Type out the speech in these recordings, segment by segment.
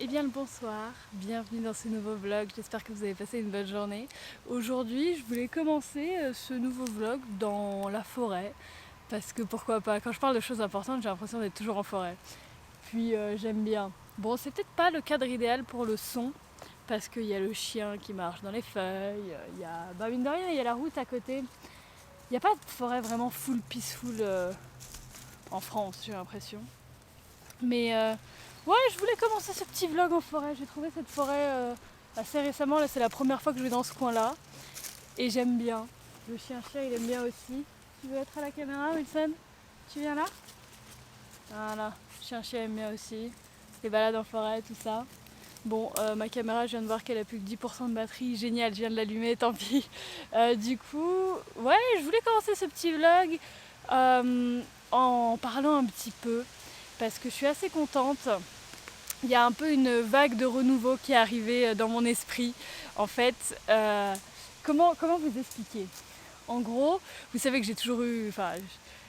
Eh bien le bonsoir, bienvenue dans ce nouveau vlog, j'espère que vous avez passé une bonne journée. Aujourd'hui je voulais commencer ce nouveau vlog dans la forêt, parce que pourquoi pas, quand je parle de choses importantes j'ai l'impression d'être toujours en forêt. Puis j'aime bien. Bon, c'est peut-être pas le cadre idéal pour le son, parce qu'il y a le chien qui marche dans les feuilles, il y a, mine de rien, il y a la route à côté. Il n'y a pas de forêt vraiment full peaceful en France, j'ai l'impression. Mais ouais, je voulais commencer ce petit vlog en forêt. J'ai trouvé cette forêt assez récemment. Là, c'est la première fois que je vais dans ce coin-là. Et j'aime bien. Le chien-chien, il aime bien aussi. Tu veux être à la caméra, Wilson? Tu viens là? Voilà. Le chien-chien aime bien aussi. Les balades en forêt, tout ça. Bon, ma caméra, je viens de voir qu'elle a plus que 10% de batterie. Génial, je viens de l'allumer, tant pis. Du coup, ouais, je voulais commencer ce petit vlog en parlant un petit peu. Parce que je suis assez contente. Il y a un peu une vague de renouveau qui est arrivée dans mon esprit. En fait, comment vous expliquer? En gros, vous savez que j'ai toujours eu,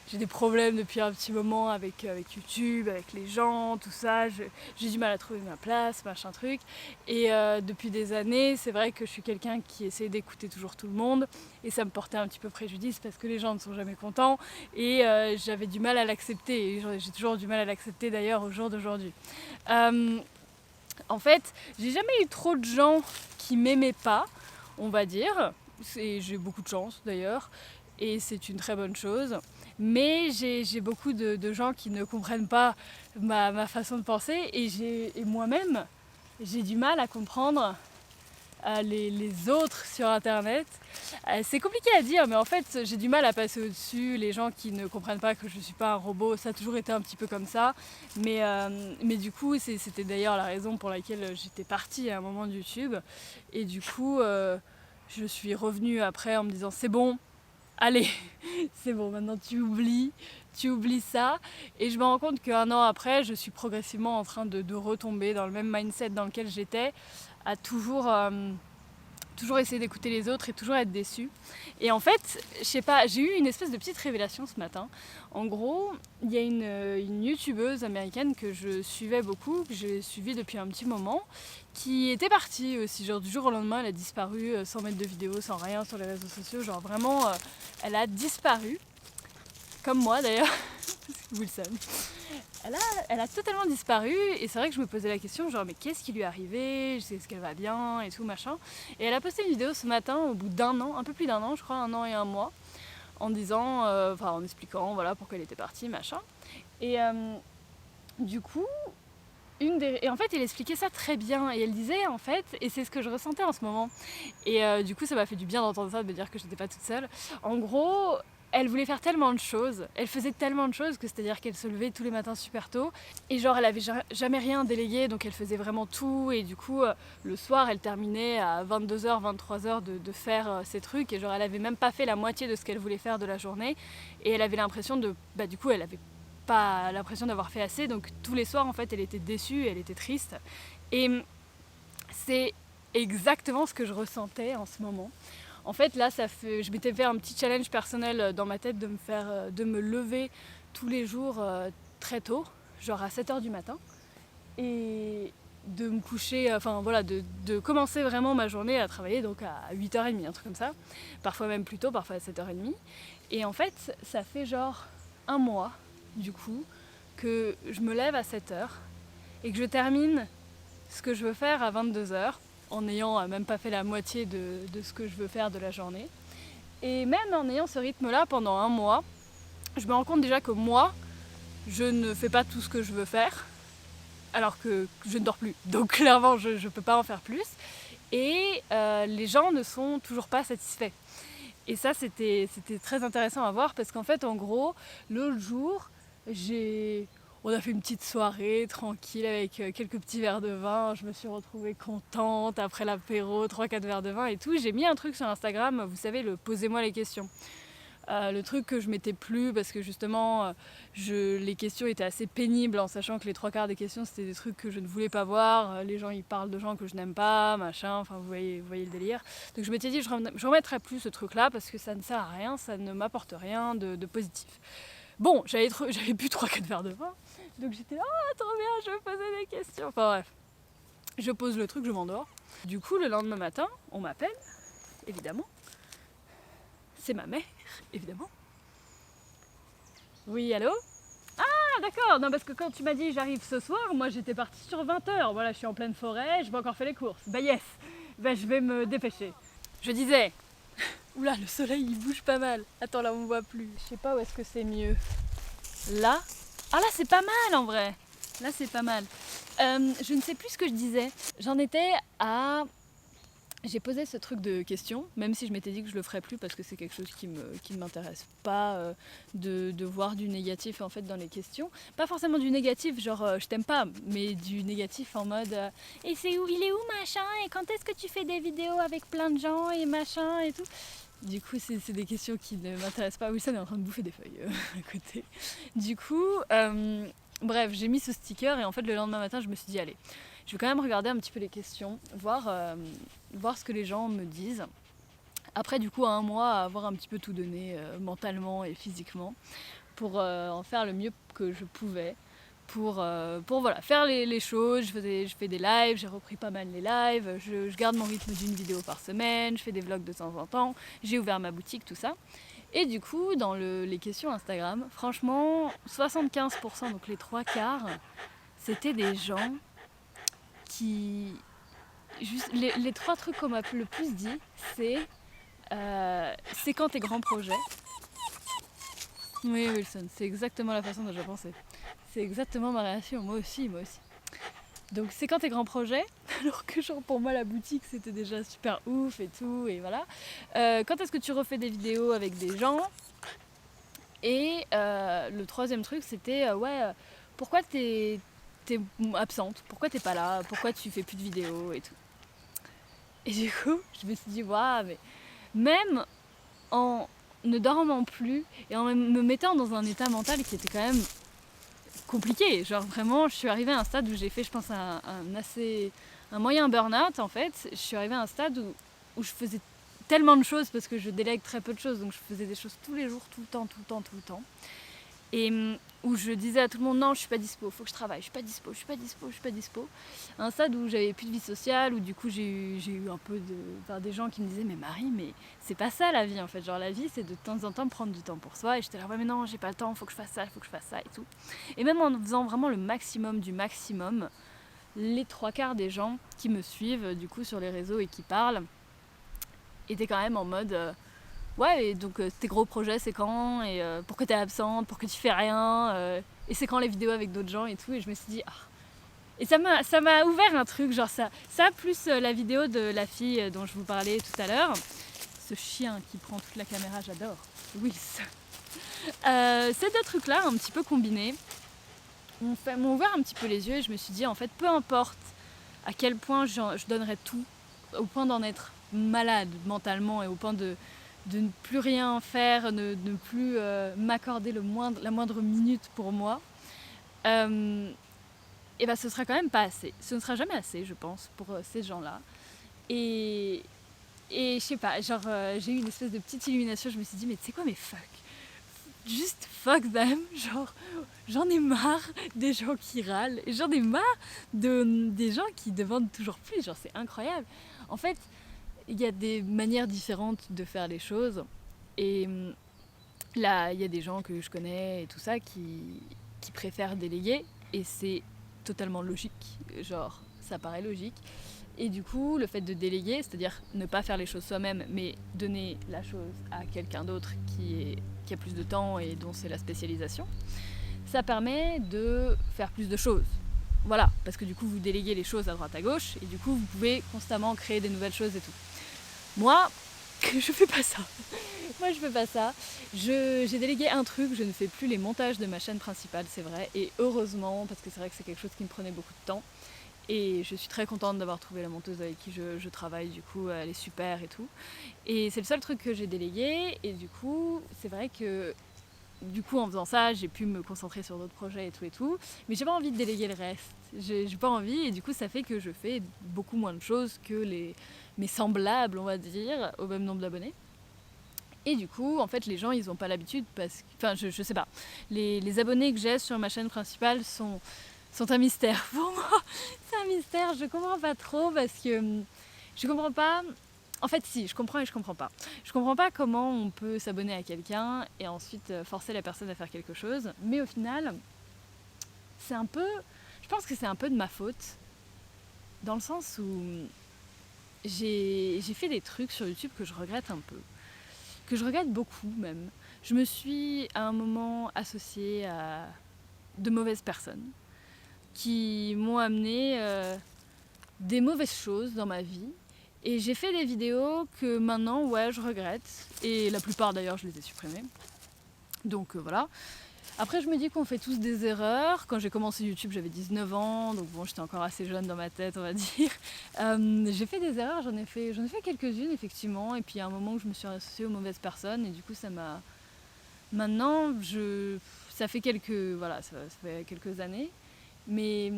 j'ai des problèmes depuis un petit moment avec YouTube, avec les gens, tout ça. J'ai du mal à trouver ma place, machin truc. Et depuis des années, c'est vrai que je suis quelqu'un qui essaie d'écouter toujours tout le monde. Et ça me portait un petit peu préjudice parce que les gens ne sont jamais contents. Et j'avais du mal à l'accepter. Et j'ai toujours du mal à l'accepter d'ailleurs au jour d'aujourd'hui. En fait, j'ai jamais eu trop de gens qui m'aimaient pas, on va dire. J'ai beaucoup de chance d'ailleurs, et c'est une très bonne chose. Mais j'ai beaucoup de gens qui ne comprennent pas ma façon de penser, et moi-même, j'ai du mal à comprendre les autres sur internet. C'est compliqué à dire, mais en fait j'ai du mal à passer au-dessus. Les gens qui ne comprennent pas que je suis pas un robot, ça a toujours été un petit peu comme ça. Mais du coup c'était d'ailleurs la raison pour laquelle j'étais partie à un moment de YouTube. Et du coup je suis revenue après en me disant c'est bon, allez, c'est bon, maintenant tu oublies ça. Et je me rends compte qu'un an après, je suis progressivement en train de retomber dans le même mindset dans lequel j'étais, à toujours essayer d'écouter les autres et toujours être déçue. Et en fait, je sais pas, j'ai eu une espèce de petite révélation ce matin. En gros, il y a une youtubeuse américaine que je suivais beaucoup, que j'ai suivie depuis un petit moment, qui était partie aussi, genre du jour au lendemain, elle a disparu sans mettre de vidéo, sans rien sur les réseaux sociaux, genre vraiment, elle a disparu, comme moi d'ailleurs, Wilson. Elle a totalement disparu, et c'est vrai que je me posais la question genre mais qu'est-ce qui lui est arrivé, est-ce qu'elle va bien et tout machin. Et elle a posté une vidéo ce matin au bout d'un an, un peu plus d'un an je crois, un an et un mois, en disant, en expliquant voilà pourquoi elle était partie machin. Et du coup et en fait elle expliquait ça très bien, et elle disait en fait, et c'est ce que je ressentais en ce moment, et du coup ça m'a fait du bien d'entendre ça, de me dire que j'étais pas toute seule. En gros, elle voulait faire tellement de choses, elle faisait tellement de choses, que c'est-à-dire qu'elle se levait tous les matins super tôt, et genre elle avait jamais rien délégué, donc elle faisait vraiment tout. Et du coup le soir elle terminait à 22h, 23h de faire ses trucs, et genre elle avait même pas fait la moitié de ce qu'elle voulait faire de la journée, et elle avait l'impression de, du coup elle avait pas l'impression d'avoir fait assez, donc tous les soirs en fait elle était déçue, elle était triste. Et c'est exactement ce que je ressentais en ce moment. En fait là je m'étais fait un petit challenge personnel dans ma tête de me lever tous les jours très tôt, genre à 7h du matin, et de me coucher, de commencer vraiment ma journée à travailler donc à 8h30, un truc comme ça, parfois même plus tôt, parfois à 7h30. Et en fait ça fait genre un mois du coup que je me lève à 7h et que je termine ce que je veux faire à 22h, en n'ayant même pas fait la moitié de ce que je veux faire de la journée. Et même en ayant ce rythme-là pendant un mois, je me rends compte déjà que moi, je ne fais pas tout ce que je veux faire, alors que je ne dors plus. Donc clairement, je ne peux pas en faire plus. Et les gens ne sont toujours pas satisfaits. Et ça, c'était très intéressant à voir, parce qu'en fait, en gros, l'autre jour, on a fait une petite soirée tranquille avec quelques petits verres de vin. Je me suis retrouvée contente après l'apéro, 3-4 verres de vin et tout. J'ai mis un truc sur Instagram, vous savez, le posez-moi les questions. Le truc que je mettais plus parce que justement les questions étaient assez pénibles, en sachant que les 3 quarts des questions c'était des trucs que je ne voulais pas voir. Les gens ils parlent de gens que je n'aime pas, machin, enfin vous voyez le délire. Donc je m'étais dit je remettrai plus ce truc là parce que ça ne sert à rien, ça ne m'apporte rien de positif. Bon, j'avais bu 3-4 verres de vin, donc j'étais oh trop bien, je me posais des questions, enfin bref. je pose le truc, je m'endors. Du coup, le lendemain matin, on m'appelle, évidemment. C'est ma mère, évidemment. Oui, allô? Ah d'accord, non parce que quand tu m'as dit j'arrive ce soir, moi j'étais partie sur 20h. Voilà, je suis en pleine forêt, j'ai pas encore fait les courses. Bah yes, bah je vais me dépêcher. Je disais, oula le soleil il bouge pas mal. Attends là on voit plus. Je sais pas où est-ce que c'est mieux. Là? Ah là c'est pas mal en vrai. Là c'est pas mal. Je ne sais plus ce que je disais. J'en étais à... J'ai posé ce truc de questions, même si je m'étais dit que je le ferais plus parce que c'est quelque chose qui ne m'intéresse pas de voir du négatif en fait dans les questions. Pas forcément du négatif, genre je t'aime pas, mais du négatif en mode et c'est où, il est où machin, et quand est-ce que tu fais des vidéos avec plein de gens et machin et tout. Du coup, c'est des questions qui ne m'intéressent pas. Wilson est en train de bouffer des feuilles à côté. Du coup, bref, j'ai mis ce sticker et en fait le lendemain matin, je me suis dit allez, je vais quand même regarder un petit peu les questions, voir ce que les gens me disent. Après, du coup, à un mois, à avoir un petit peu tout donné mentalement et physiquement pour en faire le mieux que je pouvais. Pour voilà, faire les choses. Je fais des lives, j'ai repris pas mal les lives, je garde mon rythme d'une vidéo par semaine, je fais des vlogs de temps en temps, j'ai ouvert ma boutique, tout ça. Et du coup, dans les questions Instagram, franchement, 75%, donc les 3/4, c'était des gens qui... Juste, les 3 trucs qu'on m'a le plus dit, c'est quand tes grands projets. Oui, Wilson, c'est exactement la façon dont j'ai pensé. C'est exactement ma réaction, moi aussi. Donc c'est quand tes grands projets, alors que genre pour moi la boutique c'était déjà super ouf et tout, et voilà. Quand est-ce que tu refais des vidéos avec des gens? Et le troisième truc c'était pourquoi t'es absente? Pourquoi t'es pas là? Pourquoi tu fais plus de vidéos et tout? Et du coup, je me suis dit, waouh, mais même en ne dormant plus et en me mettant dans un état mental qui était quand même compliqué, genre vraiment, je suis arrivée à un stade où j'ai fait, je pense, un moyen burn-out en fait. Je suis arrivée à un stade où je faisais tellement de choses parce que je délègue très peu de choses, donc je faisais des choses tous les jours, tout le temps. Et où je disais à tout le monde non je suis pas dispo, faut que je travaille, je suis pas dispo. À un stade où j'avais plus de vie sociale, où du coup j'ai eu un peu des gens qui me disaient mais Marie, mais c'est pas ça la vie en fait, genre la vie c'est de temps en temps prendre du temps pour soi. Et j'étais là ouais mais non j'ai pas le temps, faut que je fasse ça et tout. Et même en faisant vraiment le maximum du maximum, les 3/4 des gens qui me suivent du coup sur les réseaux et qui parlent étaient quand même en mode ouais, et donc tes gros projets c'est quand? Et pourquoi t'es absente? Pourquoi tu fais rien? Et c'est quand les vidéos avec d'autres gens et tout? Et je me suis dit, ah. Et ça m'a ouvert un truc, genre ça plus la vidéo de la fille dont je vous parlais tout à l'heure. Ce chien qui prend toute la caméra, j'adore. Wills. Ces deux trucs-là, un petit peu combinés, m'ont ouvert un petit peu les yeux et je me suis dit, en fait, peu importe à quel point je donnerais tout, au point d'en être malade mentalement et au point de ne plus rien faire, de ne plus m'accorder la moindre minute pour moi, et ce sera quand même pas assez. Ce ne sera jamais assez, je pense, pour ces gens-là. Et je sais pas, genre j'ai eu une espèce de petite illumination, je me suis dit mais tu sais quoi, mais fuck. Juste fuck them, genre j'en ai marre des gens qui râlent, et j'en ai marre des gens qui demandent toujours plus, genre c'est incroyable. En fait, il y a des manières différentes de faire les choses. Et là, il y a des gens que je connais et tout ça qui préfèrent déléguer. Et c'est totalement logique. Genre, ça paraît logique. Et du coup, le fait de déléguer, c'est-à-dire ne pas faire les choses soi-même, mais donner la chose à quelqu'un d'autre qui a plus de temps et dont c'est la spécialisation, ça permet de faire plus de choses. Voilà, parce que du coup, vous déléguez les choses à droite à gauche, et du coup, vous pouvez constamment créer des nouvelles choses et tout. Moi, je fais pas ça. Moi, je fais pas ça. J'ai délégué un truc, je ne fais plus les montages de ma chaîne principale, c'est vrai. Et heureusement, parce que c'est vrai que c'est quelque chose qui me prenait beaucoup de temps. Et je suis très contente d'avoir trouvé la monteuse avec qui je travaille, du coup, elle est super et tout. Et c'est le seul truc que j'ai délégué. Et du coup, c'est vrai que du coup, en faisant ça, j'ai pu me concentrer sur d'autres projets et tout. Mais j'ai pas envie de déléguer le reste. J'ai pas envie, et du coup, ça fait que je fais beaucoup moins de choses que mes semblables, on va dire, au même nombre d'abonnés. Et du coup, en fait, les gens, ils ont pas l'habitude parce que... Enfin, je sais pas. Les abonnés que j'ai sur ma chaîne principale sont sont un mystère pour moi. C'est un mystère, je comprends pas trop parce que je comprends pas. En fait, si, je comprends et je comprends pas. Je comprends pas comment on peut s'abonner à quelqu'un et ensuite forcer la personne à faire quelque chose. Mais au final, c'est un peu. Je pense que c'est un peu de ma faute. Dans le sens où j'ai fait des trucs sur YouTube que je regrette un peu. Que je regrette beaucoup même. Je me suis à un moment associée à de mauvaises personnes qui m'ont amené des mauvaises choses dans ma vie. Et j'ai fait des vidéos que maintenant, ouais, je regrette. Et la plupart d'ailleurs, je les ai supprimées. Donc voilà. Après, je me dis qu'on fait tous des erreurs. Quand j'ai commencé YouTube, j'avais 19 ans. Donc bon, j'étais encore assez jeune dans ma tête, on va dire. J'ai fait des erreurs, j'en ai fait quelques-unes, effectivement. Et puis à un moment où je me suis associée aux mauvaises personnes. Et du coup, ça m'a... Maintenant, ça fait ça fait quelques années. Mais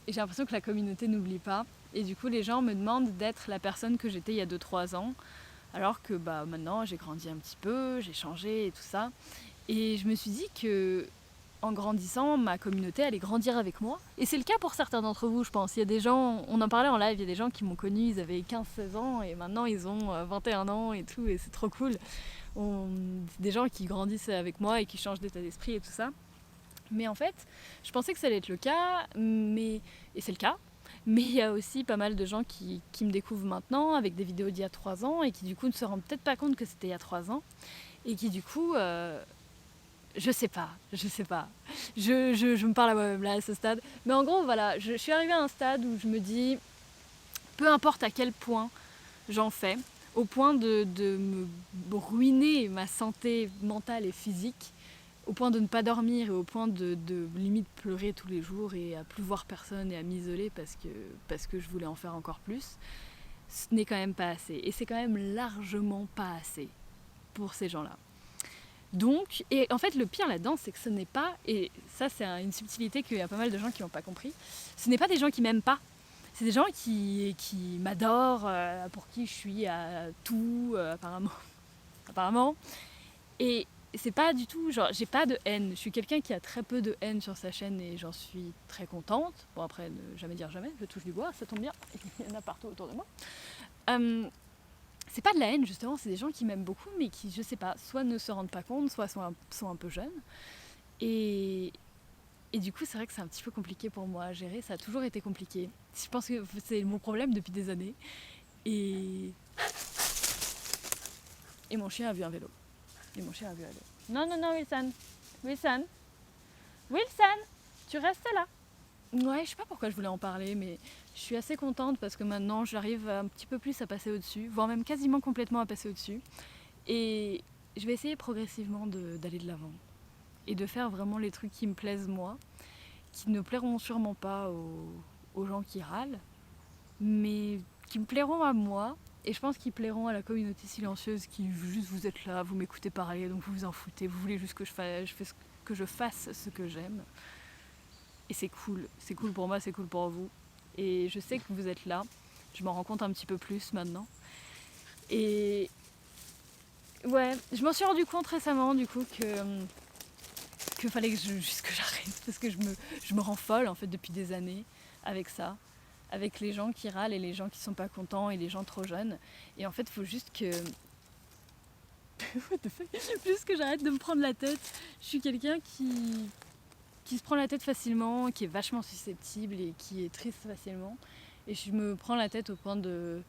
j'ai l'impression que la communauté n'oublie pas. Et du coup, les gens me demandent d'être la personne que j'étais il y a 2-3 ans. Alors que maintenant, j'ai grandi un petit peu, j'ai changé et tout ça. Et je me suis dit que en grandissant, ma communauté allait grandir avec moi. Et c'est le cas pour certains d'entre vous, je pense. Il y a des gens, on en parlait en live, il y a des gens qui m'ont connue, ils avaient 15-16 ans et maintenant ils ont 21 ans et tout. Et c'est trop cool. C'est des gens qui grandissent avec moi et qui changent d'état d'esprit et tout ça. Mais en fait, je pensais que ça allait être le cas, et c'est le cas. Mais il y a aussi pas mal de gens qui me découvrent maintenant avec des vidéos d'il y a 3 ans et qui du coup ne se rendent peut-être pas compte que c'était il y a 3 ans. Et qui du coup, je sais pas. Je me parle à moi-même là à ce stade. Mais en gros, voilà, je suis arrivée à un stade où je me dis, peu importe à quel point j'en fais, au point de me ruiner ma santé mentale et physique, au point de ne pas dormir et au point de limite pleurer tous les jours et à plus voir personne et à m'isoler parce que je voulais en faire encore plus, ce n'est quand même pas assez. Et c'est quand même largement pas assez pour ces gens-là. Donc, et en fait le pire là-dedans, c'est que ce n'est pas, et ça c'est une subtilité qu'il y a pas mal de gens qui n'ont pas compris, ce n'est pas des gens qui m'aiment pas. C'est des gens qui m'adorent, pour qui je suis à tout, apparemment. Et c'est pas du tout, genre, j'ai pas de haine. Je suis quelqu'un qui a très peu de haine sur sa chaîne et j'en suis très contente. Bon, après, ne jamais dire jamais, je touche du bois, ça tombe bien, il y en a partout autour de moi. C'est pas de la haine, justement, c'est des gens qui m'aiment beaucoup, mais qui, je sais pas, soit ne se rendent pas compte, soit sont un peu jeunes. Et du coup, c'est vrai que c'est un petit peu compliqué pour moi à gérer, ça a toujours été compliqué. Je pense que c'est mon problème depuis des années. Et mon chien a vu un vélo. Non, non, non, Wilson. Wilson, tu restes là. Ouais, je sais pas pourquoi je voulais en parler, mais je suis assez contente parce que maintenant j'arrive un petit peu plus à passer au-dessus, voire même quasiment complètement à passer au-dessus. Et je vais essayer progressivement d'aller de l'avant et de faire vraiment les trucs qui me plaisent moi, qui ne plairont sûrement pas aux gens qui râlent, mais qui me plairont à moi. Et je pense qu'ils plairont à la communauté silencieuse qui juste vous êtes là, vous m'écoutez parler, donc vous vous en foutez, vous voulez juste que je fasse ce que j'aime. Et c'est cool pour moi, c'est cool pour vous. Et je sais que vous êtes là, je m'en rends compte un petit peu plus maintenant. Et ouais, je m'en suis rendu compte récemment du coup que fallait que j'arrête parce que je me rends folle en fait depuis des années avec ça, avec les gens qui râlent et les gens qui sont pas contents et les gens trop jeunes. Et en fait, il faut juste que juste que j'arrête de me prendre la tête. Je suis quelqu'un qui se prend la tête facilement, qui est vachement susceptible et qui est triste facilement. Et je me prends la tête au point de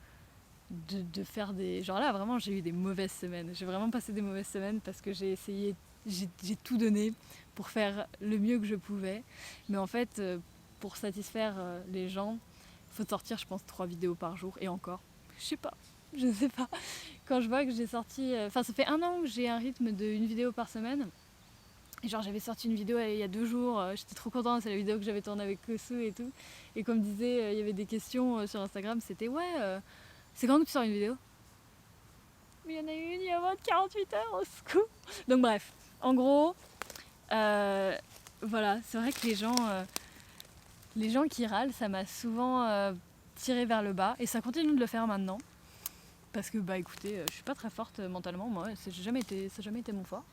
faire des... Genre là, vraiment, j'ai eu des mauvaises semaines. J'ai vraiment passé des mauvaises semaines parce que j'ai essayé, j'ai tout donné pour faire le mieux que je pouvais. Mais en fait, pour satisfaire les gens, il faut sortir, je pense, 3 vidéos par jour. Et encore, je sais pas. Quand je vois que j'ai sorti... Enfin, ça fait 1 an que j'ai un rythme d'1 vidéo par semaine. Et genre j'avais sorti une vidéo il y a 2 jours, j'étais trop contente, c'est la vidéo que j'avais tournée avec Kosu et tout. Et comme disait, il y avait des questions sur Instagram, c'était ouais, c'est quand que tu sors une vidéo? Mais il y en a une il y a moins de 48 heures, au secours. Donc bref, en gros, voilà, c'est vrai que les gens qui râlent, ça m'a souvent tiré vers le bas et ça continue de le faire maintenant. Parce que bah écoutez, je suis pas très forte mentalement, moi, ça n'a jamais été mon fort.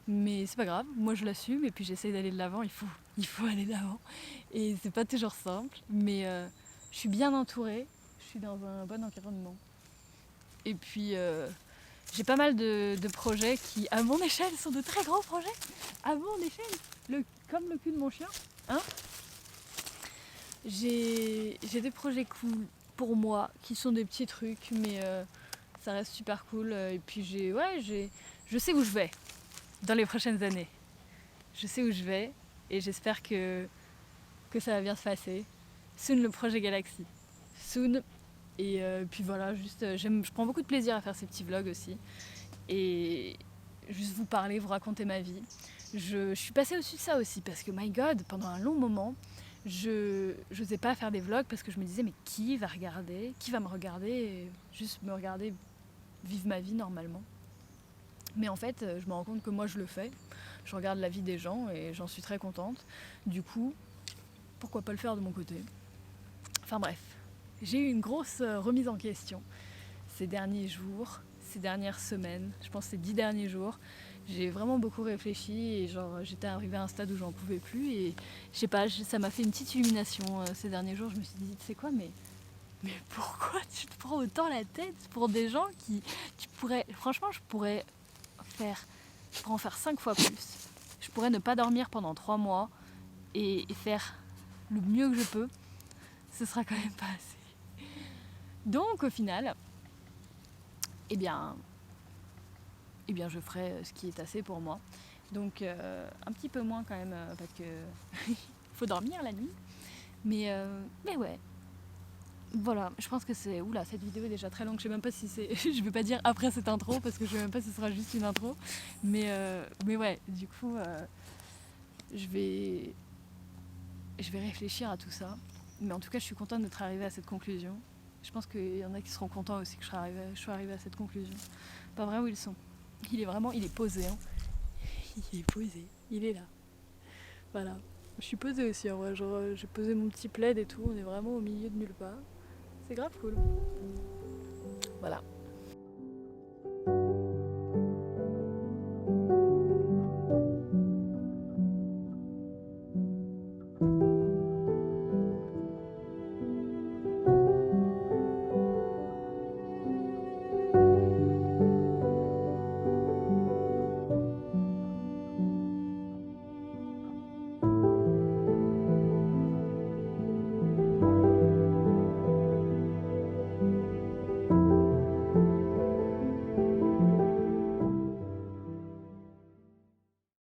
Mais c'est pas grave, moi je l'assume et puis j'essaye d'aller de l'avant, il faut aller de l'avant. Et c'est pas toujours simple, mais je suis bien entourée, je suis dans un bon environnement. Et puis j'ai pas mal de projets qui, à mon échelle, sont de très gros projets. À mon échelle, comme le cul de mon chien. Hein, j'ai des projets cool pour moi, qui sont des petits trucs, mais ça reste super cool. Et puis je sais où je vais dans les prochaines années. Je sais où je vais et j'espère que ça va bien se passer. Soon le projet Galaxy. Soon. Et puis voilà, juste, je prends beaucoup de plaisir à faire ces petits vlogs aussi. Et juste vous parler, vous raconter ma vie. Je suis passée au-dessus de ça aussi parce que, my God, pendant un long moment, je n'osais pas faire des vlogs parce que je me disais, mais qui va regarder, qui va me regarder et juste me regarder vivre ma vie normalement. Mais en fait, je me rends compte que moi je le fais. Je regarde la vie des gens et j'en suis très contente. Du coup, pourquoi pas le faire de mon côté? Enfin bref, j'ai eu une grosse remise en question ces derniers jours, ces dernières semaines, je pense ces 10 derniers jours. J'ai vraiment beaucoup réfléchi et genre j'étais arrivée à un stade où j'en pouvais plus et je sais pas, ça m'a fait une petite illumination ces derniers jours. Je me suis dit, tu sais quoi, mais pourquoi tu te prends autant la tête pour des gens qui... Tu pourrais, franchement, je pourrais en faire 5 fois plus. Je pourrais ne pas dormir pendant 3 mois et faire le mieux que je peux. Ce sera quand même pas assez. Donc au final, eh bien je ferai ce qui est assez pour moi. Donc un petit peu moins quand même parce que faut dormir la nuit. Mais ouais, voilà, je pense que c'est... Oula, cette vidéo est déjà très longue, je sais même pas si c'est... je vais pas dire après cette intro parce que je sais même pas si ce sera juste une intro. Mais ouais, du coup, je vais réfléchir à tout ça. Mais en tout cas, je suis contente d'être arrivée à cette conclusion. Je pense qu'il y en a qui seront contents aussi que je sois arrivée à cette conclusion. Pas vrai où ils sont. Il est posé, hein. Il est posé, il est là. Voilà. Je suis posée aussi, en vrai. Genre, j'ai posé mon petit plaid et tout. On est vraiment au milieu de nulle part. C'est grave cool. Voilà.